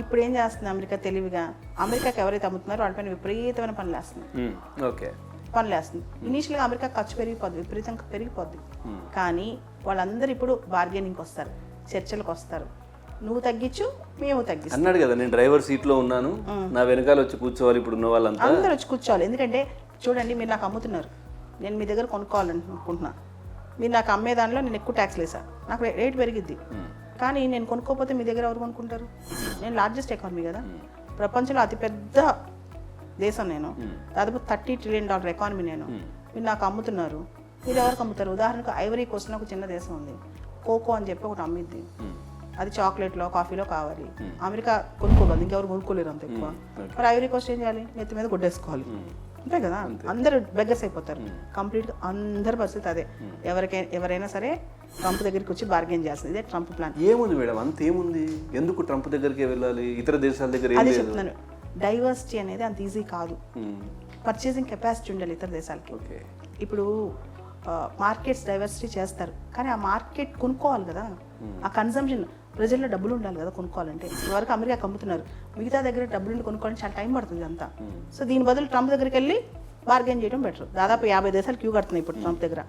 S2: ఇప్పుడు ఏం చేస్తుంది అమెరికా తెలివిగా, అమెరికాకి ఎవరైతే అమ్ముతున్నారో వాళ్ళపైన విపరీతమైన పనులు వేస్తుంది.
S1: ఓకే,
S2: పనులేస్తుంది. ఇనీషియల్గా అమెరికా ఖర్చు పెరిగిపోద్ది, విపరీతంగా పెరిగిపోద్ది. కానీ వాళ్ళందరూ ఇప్పుడు బార్గెనింగ్కి వస్తారు, చర్చలకు వస్తారు. నువ్వు తగ్గించు, మేము తగ్గిస్తాం
S1: అన్నాడు కదా, నేను డ్రైవర్ సీట్లో ఉన్నాను, నా వెనకాల వచ్చి కూర్చోవాలి ఇప్పుడు ఉన్న వాళ్ళంతా.
S2: అందరూ వచ్చి కూర్చోవాలి. ఎందుకంటే చూడండి, మీరు నాకు అమ్ముతున్నారు, నేను మీ దగ్గర కొనుక్కోవాలనుకుంటున్నా. మీరు నాకు అమ్మే దానిలో నేను ఎక్కువ ట్యాక్స్లు వేసా, నాకు రేట్ పెరిగిద్ది. కానీ నేను కొనుక్కోకపోతే మీ దగ్గర ఎవరు కొనుక్కుంటారు? నేను లార్జెస్ట్ ఎకానమీ కదా, ప్రపంచంలో అతిపెద్ద దేశం నేను, దాదాపు $30 trillion ఎకానమీ నేను. మీరు నాకు అమ్ముతున్నారు, మీరు ఎవరికి అమ్ముతారు? ఉదాహరణకు ఐవరీ కోస్ట్ ఒక చిన్న దేశం ఉంది, కోకో అని చెప్పి ఒకటి అమ్మిద్ది. అది చాక్లెట్లో, కాఫీలో కావాలి. అమెరికా కొనుక్కోగలదు, ఇంకెవరు కొనుక్కోలేరు అంత ఎక్కువ. మరి ఐవరీ కోస్ట్ ఏం చేయాలి? నెత్తి మీద కొట్టేసుకోవాలి, అంతే కదా. అందరూ బెగ్గర్స్ అయిపోతారు. కంప్లీట్గా అందరి పరిస్థితి అదే. ఎవరైనా సరే ట్రంప్ దగ్గరికి వచ్చి బార్గెన్ చేస్తుంది. ఇదే ట్రంప్ ప్లాన్.
S1: ఏముంది మేడం, అంత ఏముంది? ఎందుకు ట్రంప్ దగ్గరికి వెళ్ళాలి? ఇతర దేశాల దగ్గర
S2: అదే చెప్తున్నాను, డైవర్సిటీ అనేది అంత ఈజీ కాదు. పర్చేసింగ్ కెపాసిటీ ఉండాలి ఇతర దేశాలకి. ఇప్పుడు మార్కెట్స్ డైవర్సిటీ చేస్తారు, కానీ ఆ మార్కెట్ కొనుక్కోవాలి కదా. ఆ కన్సంప్షన్, ప్రజల్లో డబ్బులు ఉండాలి కదా కొనుక్కోవాలంటే. ఇదివరకు అమెరికా అమ్ముతున్నారు, మిగతా దగ్గర డబ్బులు కొనుక్కోవడానికి చాలా టైం పడుతుంది అంతా. సో దీని బదులు ట్రంప్ దగ్గరికి వెళ్ళి బార్గెన్ చేయడం బెటర్. దాదాపు 50 దేశాలు క్యూ కడుతున్నాయి ఇప్పుడు ట్రంప్ దగ్గర.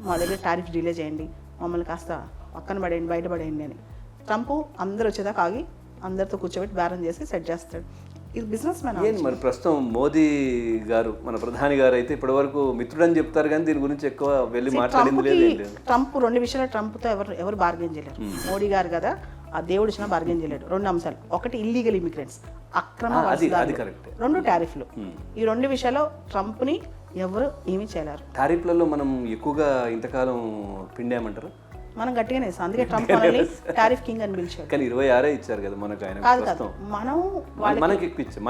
S2: మా దగ్గర టారిఫ్ డిలే చేయండి, మమ్మల్ని కాస్త పక్కన పడేయండి, బయటపడేయండి అని. ట్రంప్ అందరూ వచ్చేదాకా ఆగి అందరితో కూర్చోబెట్టి బేరం చేసి సెట్ చేస్తాడు. ఇది బిజినెస్ మ్యాన్.
S1: మరి ప్రస్తుతం మోదీ గారు, మన ప్రధాని గారు అయితే ఇప్పటి వరకు మిత్రుడని చెప్తారు, కానీ దీని గురించి ఎక్కువ వెళ్ళి మాట్లాడింది లేదు.
S2: ట్రంప్ 2 విషయాలు, ట్రంప్తో ఎవరు బార్గెన్ చేయలేరు. మోడీ గారు కదా, ఆ దేవుడు ఇచ్చిన బార్గెన్ చేయలేడు. 2 అంశాలు, ఒకటి ఇల్లీగల్ ఇమిగ్రెంట్స్, అక్రమ వలసదారులు, 2 టారిఫ్లు. ఈ 2 విషయాల్లో ట్రంప్ని ఎవరు ఏమీ చేయలేరు.
S1: టారిఫ్లలో మనం ఎక్కువగా ఇంతకాలం పిండామంటారు.
S2: మనం గట్టిగానే ఇస్తాం, అందుకే ట్రంప్ మనల్ని టారిఫ్ కింగ్ అని పిలిచాడు.
S1: కానీ 26 ఇచ్చారు కదా మనకు ఆయన.
S2: కాదు,
S1: మనకి ఎక్కువ ఇచ్చాం,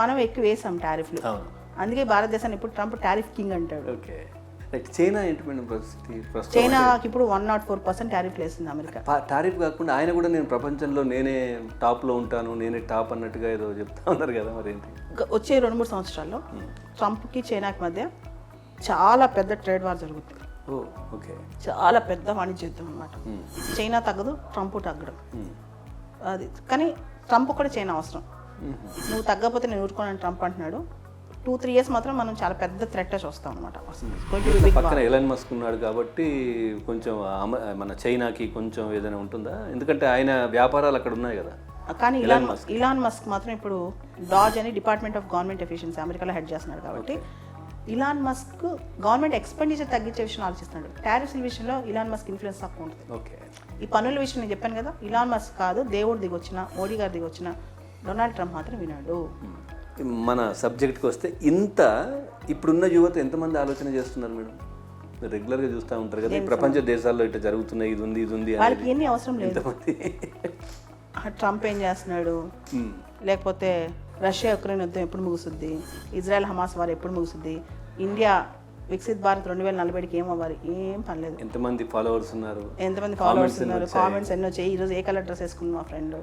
S2: మనం ఎక్కువ వేసాం టారిఫ్లు. అందుకే భారతదేశాన్ని ఇప్పుడు ట్రంప్ టారిఫ్ కింగ్ అంటాడు.
S1: ఓకే, చైనా ఏంటి మేడం పరిస్థితి?
S2: చైనాకి ఇప్పుడు 104% టారిఫ్ వేస్తుంది అమెరికా.
S1: టారిఫ్ కాకుండా ఆయన కూడా నేను ప్రపంచంలో నేనే టాప్లో ఉంటాను, నేనే టాప్ అన్నట్టుగా ఏదో చెప్తా ఉన్నారు కదా, మరి ఏంటి?
S2: వచ్చే 2-3 సంవత్సరాల్లో ట్రంప్కి చైనాకి మధ్య చాలా పెద్ద ట్రేడ్ వార్ జరుగుతుంది.
S1: ఓకే,
S2: చాలా పెద్ద వాణిజ్య యుద్ధం అనమాట. చైనా తగ్గదు, ట్రంప్ తగ్గడం. అది కానీ ట్రంప్ కూడా చైనా అవసరం. నువ్వు తగ్గకపోతే నేను ఊరుకోనని ట్రంప్ అంటున్నాడు. 2-3 years మాత్రం మనం చాలా పెద్ద థ్రెట్ చూస్తాం అనమాట.
S1: పక్కన ఎలాన్ మస్క్ ఉన్నాడు కాబట్టి కొంచెం మన చైనాకి కొంచెం ఏదైనా ఉంటుందా? ఎందుకంటే ఆయన వ్యాపారాలు అక్కడ ఉన్నాయి కదా.
S2: కానీ ఇలాన్ మస్క్ మాత్రం ఇప్పుడు డాజ్ అని డిపార్ట్మెంట్ ఆఫ్ గవర్నమెంట్ ఎఫిషియన్సీ అమెరికాలో హెడ్ చేస్తున్నాడు కాబట్టి ఇలాన్ మస్క్ గవర్నమెంట్ ఎక్స్పెండిచర్ తగ్గించే విషయం ఆలోచిస్తున్నాడు. టారిఫ్స్ విషయంలో ఇలాన్ మస్క్ ఇన్ఫ్లుయెన్స్ తక్కువ ఉంటుంది.
S1: ఓకే,
S2: ఈ పన్నుల విషయం నేను చెప్పాను కదా, ఇలాన్ మస్క్ కాదు, దేవుడు దిగొచ్చిన, మోడీ గారు దిగొచ్చిన, డొనాల్డ్ ట్రంప్ మాత్రం వినాడు.
S1: మన సబ్జెక్ట్కి వస్తే, ఇప్పుడున్న యువత ఎంతమంది ఆలోచన చేస్తున్నారు మేడం? రెగ్యులర్గా చూస్తూ ఉంటారు కదా, ప్రపంచ దేశాల్లో ఇట్లా జరుగుతున్నాయి, ఇది ఉంది
S2: వాళ్ళకి ఏమీ అవసరం లేదు. ట్రంప్ ఏం చేస్తున్నాడు, లేకపోతే రష్యా యుక్రెయిన్ యుద్ధం ఎప్పుడు ముగుస్తుంది, ఇజ్రాయెల్ హమాస్ వారు ఎప్పుడు ముగుస్తుంది, ఇండియా వికసిత్ భారత్ 2040కి ఏం అవ్వాలి, ఏం పనిలేదు.
S1: ఎంతమంది ఫాలోవర్స్ ఉన్నారు,
S2: కామెంట్స్ ఎన్నో చేయి. ఈరోజు ఏ కలర్ డ్రెస్ వేసుకుంది మా ఫ్రెండ్,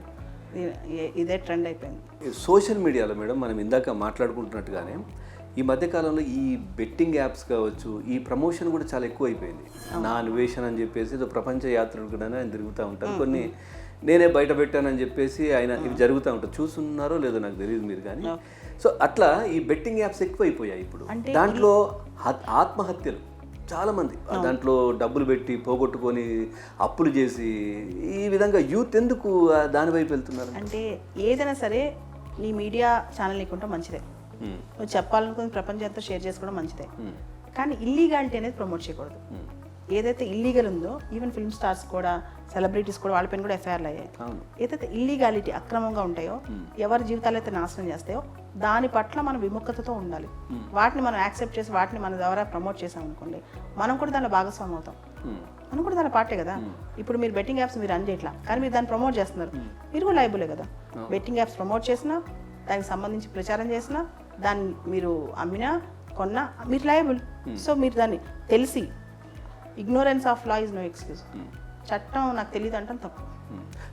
S2: ఇదే ట్రెండ్ అయిపోయింది.
S1: సోషల్ మీడియాలో మేడం మనం ఇందాక మాట్లాడుకుంటున్నట్టుగానే ఈ మధ్యకాలంలో ఈ బెట్టింగ్ యాప్స్ కావచ్చు, ఈ ప్రమోషన్ కూడా చాలా ఎక్కువ అయిపోయింది. నా అన్వేషణ అని చెప్పేసి ప్రపంచ యాత్రలు కూడా ఆయన తిరుగుతూ ఉంటారు. కొన్ని నేనే బయట పెట్టానని చెప్పేసి ఆయన ఇవి జరుగుతూ ఉంటారు. చూస్తున్నారో లేదో నాకు తెలియదు మీరు, కానీ సో అట్లా ఈ బెట్టింగ్ యాప్స్ ఎక్కువ అయిపోయాయి ఇప్పుడు. దాంట్లో ఆత్మహత్యలు చాలామంది, దాంట్లో డబ్బులు పెట్టి పోగొట్టుకొని అప్పులు చేసి, ఈ విధంగా యూత్ ఎందుకు దాని వైపు వెళ్తున్నారు?
S2: అంటే ఏదైనా సరే నీ మీడియా ఛానల్ నీకుంటే మంచిదే, నువ్వు చెప్పాలనుకుని ప్రపంచంతో షేర్ చేసుకోవడం మంచిదే. కానీ ఇల్లీగాలిటీ అనేది ప్రమోట్ చేయకూడదు. ఏదైతే ఇల్లీగల్ ఉందో, ఈవెన్ ఫిల్మ్ స్టార్స్ కూడా, సెలబ్రిటీస్ కూడా, వాళ్ళపైన కూడా ఎఫ్ఐఆర్లు అయ్యాయి. ఏదైతే ఇల్లీగాలిటీ, అక్రమంగా ఉంటాయో, ఎవరి జీవితాలు అయితే నాశనం చేస్తాయో, దాని పట్ల మనం విముఖతతో ఉండాలి. వాటిని మనం యాక్సెప్ట్ చేసి వాటిని మన ద్వారా ప్రమోట్ చేసాం అనుకోండి, మనం కూడా దానిలో భాగస్వామి అవుతాం. మనం కూడా దాని పార్టే కదా. ఇప్పుడు మీరు బెట్టింగ్ యాప్స్ మీరు రన్ చేయట్లా, కానీ మీరు దాన్ని ప్రమోట్ చేస్తున్నారు, మీరు కూడా లైబులే కదా. బెట్టింగ్ యాప్స్ ప్రమోట్ చేసినా, దానికి సంబంధించి ప్రచారం చేసినా, దాన్ని మీరు అమ్మినా కొన్నా మీరు లయబుల్. సో మీరు దాన్ని తెలిసి, ignorance of law is no excuse. చట్టం నాకు తెలియదు అంటాం తప్పు.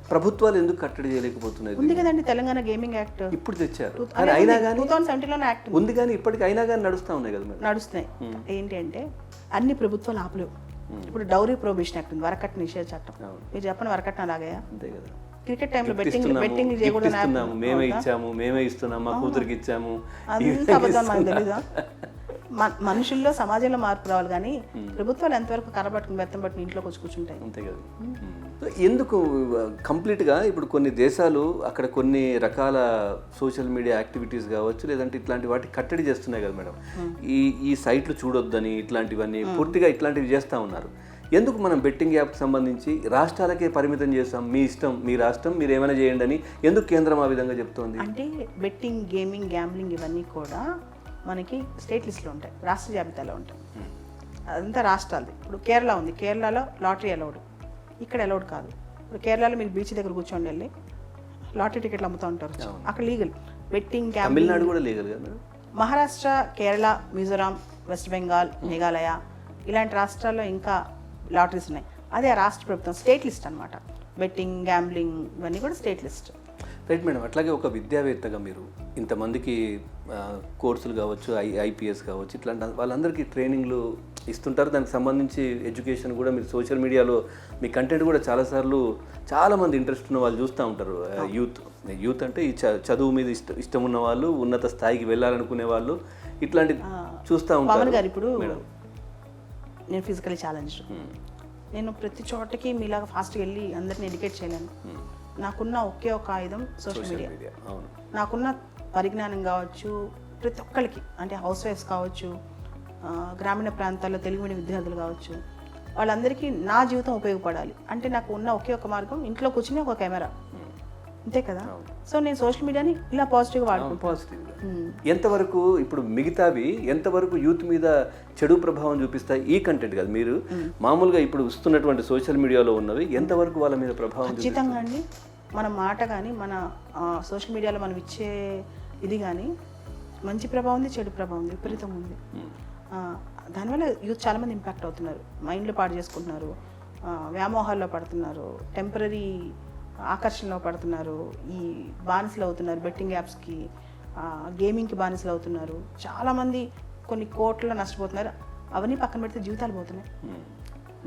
S1: ప్రభుత్వాలు ఎందుకు కట్టడి చేయలేకపోతున్నాయి?
S2: ఉంది కదండి తెలంగాణ గేమింగ్ యాక్ట్
S1: ఇప్పుడు తెచ్చారు,
S2: 2017లోనే యాక్ట్
S1: ఉంది, కానీ ఇప్పటికి అయినా కానీ నడుస్తూ ఉన్నాయి కదా.
S2: నడుస్తున్నాయి. ఏంటి అంటే అన్ని ప్రభుత్వాలు ఆపలేవు. ఇప్పుడు డౌరీ ప్రొహిబిషన్ యాక్ట్ ఉంది, వరకట్న నిషేధ చట్టం. మీరు చెప్పండి, వరకట్న అలాగే అంతే కదా. క్రికెట్ టైంలో బెట్టింగ్ చేయకూడదు,
S1: మేమే ఇచ్చాము, మేమే ఇస్తున్నాము, మా కూతురికి ఇచ్చాము,
S2: అంత అబద్ధం మనకు తెలీదా? మనుషుల్లో సమాజంలో మార్పు రావాలి కానీ ప్రభుత్వాలు ఎంతవరకు కర్రబట్టుకుని బెత్తం పట్టుకుని ఇంట్లోకి వచ్చి కూర్చుంటాయి.
S1: అంతే కదా. ఎందుకు కంప్లీట్గా ఇప్పుడు కొన్ని దేశాలు అక్కడ కొన్ని రకాల సోషల్ మీడియా యాక్టివిటీస్ కావచ్చు లేదంటే ఇట్లాంటి వాటి కట్టడి చేస్తున్నాయి కదా మేడం. ఈ సైట్లు చూడొద్దని ఇట్లాంటివన్నీ పూర్తిగా ఇట్లాంటివి చేస్తూ ఉన్నారు. ఎందుకు మనం బెట్టింగ్ యాప్కి సంబంధించి రాష్ట్రాలకే పరిమితం చేస్తాం, మీ ఇష్టం మీ రాష్ట్రం మీరు ఏమైనా చేయండి అని ఎందుకు కేంద్రం ఆ విధంగా చెప్తోంది?
S2: అంటే బెట్టింగ్, గేమింగ్, గ్యాంబ్లింగ్ ఇవన్నీ కూడా మనకి స్టేట్ లిస్ట్లో ఉంటాయి, రాష్ట్ర జాబితాలో ఉంటాయి. అదంతా రాష్ట్రాలది. ఇప్పుడు కేరళ ఉంది, కేరళలో లాటరీ అలౌడ్, ఇక్కడ అలౌడ్ కాదు. ఇప్పుడు కేరళలో మీరు బీచ్ దగ్గర కూర్చోండి వెళ్ళి లాటరీ టికెట్లు అమ్ముతూ ఉంటారు, అక్కడ లీగల్. బెట్టింగ్, గ్యాంబ్లింగ్
S1: తమిళనాడు కూడా లీగల్ కదా.
S2: మహారాష్ట్ర, కేరళ, మిజోరాం, వెస్ట్ బెంగాల్, మేఘాలయ ఇలాంటి రాష్ట్రాల్లో ఇంకా లాటరీస్ ఉన్నాయి. అదే ఆ రాష్ట్ర ప్రభుత్వం స్టేట్ లిస్ట్ అనమాట. బెట్టింగ్, గ్యాంబ్లింగ్ ఇవన్నీ కూడా స్టేట్ లిస్ట్.
S1: Right madam. అట్లాగే ఒక విద్యావేత్తగా మీరు ఇంతమందికి కోర్సులు కావచ్చు, ఐపీఎస్ కావచ్చు, ఇట్లాంటి వాళ్ళందరికీ ట్రైనింగ్లు ఇస్తుంటారు. దానికి సంబంధించి ఎడ్యుకేషన్ కూడా మీరు సోషల్ మీడియాలో మీ కంటెంట్ కూడా చాలామంది ఇంట్రెస్ట్ ఉన్న వాళ్ళు చూస్తూ ఉంటారు. యూత్ అంటే ఈ చదువు మీద ఇష్టం ఉన్న వాళ్ళు, ఉన్నత స్థాయికి వెళ్ళాలనుకునే వాళ్ళు ఇట్లాంటి చూస్తూ ఉంటారు.
S2: గారు ఇప్పుడు నేను ఫిజికలీ ఛాలెంజ్డ్, నేను ప్రతి చోటకి మీలాగా ఫాస్ట్గా వెళ్ళి అందరిని ఎడ్యుకేట్ చేయలేను. నాకున్న ఒకే ఒక ఆయుధం సోషల్ మీడియా. నాకున్న పరిజ్ఞానం కావచ్చు, ప్రతి ఒక్కరికి అంటే హౌస్ వైఫ్స్ కావచ్చు, గ్రామీణ ప్రాంతాల్లో తెలుగు మీడియం విద్యార్థులు కావచ్చు, వాళ్ళందరికీ నా జీవితం ఉపయోగపడాలి అంటే నాకు ఉన్న ఒకే ఒక మార్గం ఇంట్లో కూర్చుని ఒక కెమెరా, అంతే కదా. సో నేను సోషల్ మీడియాని ఇలా పాజిటివ్గా వాడుకుంటాను.
S1: పాజిటివ్గా ఎంతవరకు ఇప్పుడు మిగతావి ఎంతవరకు యూత్ మీద చెడు ప్రభావం చూపిస్తాయి ఈ కంటెంట్ కదా. మీరు మామూలుగా ఇప్పుడు వస్తున్నటువంటి సోషల్ మీడియాలో ఉన్నవి ఎంతవరకు వాళ్ళ మీద ప్రభావం?
S2: ఖచ్చితంగా అండి. మన మాట కానీ మన సోషల్ మీడియాలో మనం ఇచ్చే ఇది కానీ మంచి ప్రభావం ఉంది, చెడు ప్రభావం ఉంది, విపరీతం ఉంది. దానివల్ల యూత్ చాలామంది ఇంపాక్ట్ అవుతున్నారు, మైండ్లో పాడు చేసుకుంటున్నారు, వ్యామోహాల్లో పడుతున్నారు, టెంపరీ ఆకర్షణలో పడుతున్నారు, ఈ బానిసలు అవుతున్నారు, బెట్టింగ్ యాప్స్కి, గేమింగ్కి బానిసలు అవుతున్నారు. చాలామంది కొన్ని కోట్లలో నష్టపోతున్నారు. అవన్నీ పక్కన పెడితే జీవితాలు పోతున్నాయి.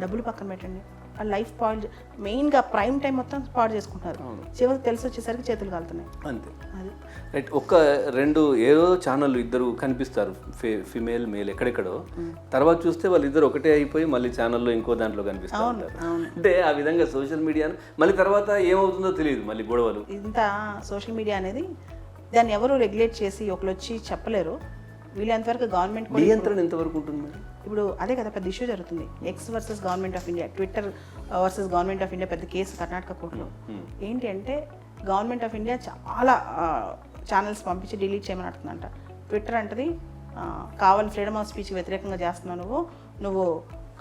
S2: డబ్బులు పక్కన పెట్టండి, ఆ లైఫ్ పాడు, మెయిన్గా ప్రైమ్ టైం మొత్తం పాడు చేసుకుంటున్నారు. చివరికి తెలిసి వచ్చేసరికి చేతులు కాలుతున్నాయి.
S1: అంతే. రైట్. ఒక రెండు ఏదో ఛానళ్ళు ఇద్దరు కనిపిస్తారు, ఫిమేల్ మేల్ ఎక్కడెక్కడో, తర్వాత చూస్తే వాళ్ళు ఇద్దరు ఒకటే అయిపోయి మళ్ళీ ఛానల్లో ఇంకో దాంట్లో కనిపిస్తూ ఉంటారు. అంటే ఆ విధంగా సోషల్ మీడియాను మళ్ళీ తర్వాత ఏమవుతుందో తెలియదు, మళ్ళీ గొడవలు.
S2: ఇంత సోషల్ మీడియా అనేది దాన్ని ఎవరు రెగ్యులేట్ చేసి ఒకరు వచ్చి చెప్పలేరు. వీళ్ళంతవరకు గవర్నమెంట్
S1: నియంత్రణ ఎంతవరకు ఉంటుంది?
S2: ఇప్పుడు అదే కదా పెద్ద ఇష్యూ జరుగుతుంది, X versus government of India, Twitter versus government of India పెద్ద కేసు కర్ణాటక కోర్టులో. ఏంటి అంటే గవర్నమెంట్ ఆఫ్ ఇండియా చాలా ఛానల్స్ పంపించి డిలీట్ చేయమని అంటుందంట. ట్విట్టర్ అంటది కావాలి ఫ్రీడమ్ ఆఫ్ స్పీచ్కి వ్యతిరేకంగా చేస్తున్నావు నువ్వు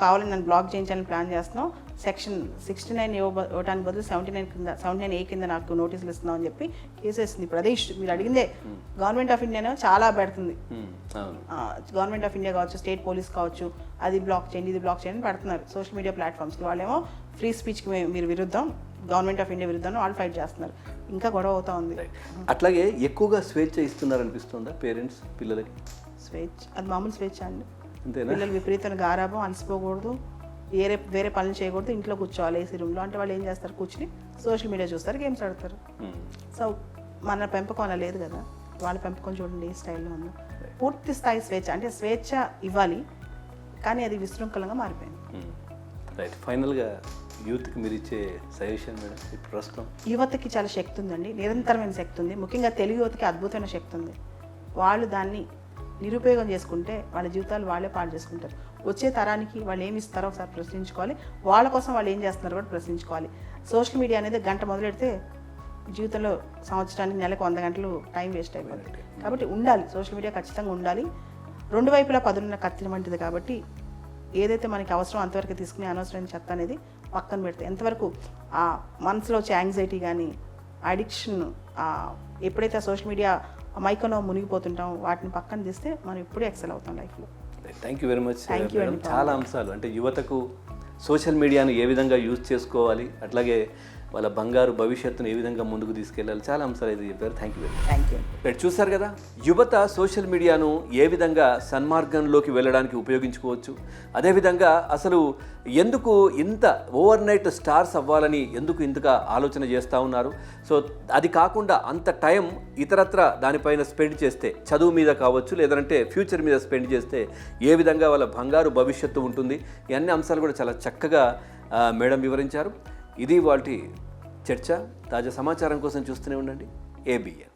S2: కావాలని నన్ను బ్లాక్ చేయించాలని ప్లాన్ చేస్తున్నావు, సెక్షన్ 69 ఇవ్వడానికి బదులు 79A కింద నాకు నోటీసులు ఇస్తున్నావు అని చెప్పి కేసేస్తుంది. ఇప్పుడు అదే ఇష్యూ మీరు అడిగిందే. గవర్నమెంట్ ఆఫ్ ఇండియానే చాలా పెడుతుంది, గవర్నమెంట్ ఆఫ్ ఇండియా కావచ్చు, స్టేట్ పోలీస్ కావచ్చు, అది బ్లాక్ చేయండి ఇది బ్లాక్ చేయండి పెడుతున్నారు సోషల్ మీడియా ప్లాట్ఫామ్స్కి. వాళ్ళేమో ఫ్రీ స్పీచ్కి మీరు విరుద్ధం, గవర్నమెంట్ ఆఫ్ ఇండియా విరుద్ధం వాళ్ళు ఫైట్ చేస్తున్నారు. ఇంకా గొడవ అవుతా ఉంది.
S1: అట్లాగే ఎక్కువగా స్వేచ్ఛ ఇస్తున్నారు అనిపిస్తుందా పేరెంట్స్ పిల్లలకి?
S2: స్వేచ్ఛ అది మామూలు స్వేచ్ఛ అండి.
S1: అంతేనా?
S2: పిల్లలు విపరీతంగా గారాబం, అలసిపోకూడదు, వేరే పనులు చేయకూడదు, ఇంట్లో కూర్చోవాలి ఏసీ రూమ్లో. అంటే వాళ్ళు ఏం చేస్తారు, కూర్చుని సోషల్ మీడియా చూస్తారు, గేమ్స్ ఆడతారు. సో మన పెంపకం అలా లేదు కదా, వాళ్ళ పెంపకం చూడండి ఏ స్టైల్లో ఉందో. పూర్తి స్థాయి స్వేచ్ఛ అంటే స్వేచ్ఛ ఇవ్వాలి, కానీ అది విశృంఖలంగా మారిపోయింది.
S1: రైట్. ఫైనల్గా యూత్కి మీరు ఇచ్చే సజెషన్ మేడం ఇప్పుడు ప్రస్తుతం?
S2: యువతకి చాలా శక్తి ఉందండి, నిరంతరమైన శక్తి ఉంది. ముఖ్యంగా తెలుగు యువతకి అద్భుతమైన శక్తి ఉంది. వాళ్ళు దాన్ని నిరుపయోగం చేసుకుంటే వాళ్ళ జీవితాలు వాళ్ళే పాడు చేసుకుంటారు. వచ్చే తరానికి వాళ్ళు ఏమి ఇస్తారో ఒకసారి ప్రశ్నించుకోవాలి, వాళ్ళ కోసం వాళ్ళు ఏం చేస్తున్నారో కూడా ప్రశ్నించుకోవాలి. సోషల్ మీడియా అనేది గంట మొదలెడితే జీవితంలో సంవత్సరానికి నెలకు 100 గంటలు టైం వేస్ట్ అయిపోతుంది. కాబట్టి ఉండాలి, సోషల్ మీడియా ఖచ్చితంగా ఉండాలి. రెండు వైపులా పదున్న కత్తిన వంటిది కాబట్టి ఏదైతే మనకి అవసరం అంతవరకు తీసుకుని అనవసరమైన చెత్త అనేది పక్కన పెడితే ఎంతవరకు ఆ మనసులో వచ్చే యాంగ్జైటీ కానీ అడిక్షన్ ఎప్పుడైతే సోషల్ మీడియా మైకంలో మునిగిపోతుంటాం వాటిని పక్కన తీస్తే మనం ఎప్పుడూ ఎక్సెల్ అవుతాం లైఫ్లో.
S1: Thank you very much. చాలా అంశాలు అంటే యువతకు సోషల్ మీడియాను ఏ విధంగా యూజ్ చేసుకోవాలి, అట్లాగే వాళ్ళ బంగారు భవిష్యత్తును ఏ విధంగా ముందుకు తీసుకెళ్ళాలి, చాలా అంశాలు అయితే చెప్పారు. Thank you.
S2: Thank you.
S1: Right, చూసారు కదా, యువత సోషల్ మీడియాను ఏ విధంగా సన్మార్గంలోకి వెళ్ళడానికి ఉపయోగించుకోవచ్చు, అదేవిధంగా అసలు ఎందుకు ఇంత ఓవర్ నైట్ స్టార్స్ అవ్వాలని ఎందుకు ఇంతగా ఆలోచన చేస్తూ ఉన్నారు. సో అది కాకుండా అంత టైం ఇతరత్ర దానిపైన స్పెండ్ చేస్తే, చదువు మీద కావచ్చు లేదంటే ఫ్యూచర్ మీద స్పెండ్ చేస్తే ఏ విధంగా వాళ్ళ బంగారు భవిష్యత్తు ఉంటుంది, ఈ అన్ని అంశాలు కూడా చాలా చక్కగా మేడం వివరించారు. ఇది వాటి చర్చ. తాజా సమాచారం కోసం చూస్తూనే ఉండండి ABN.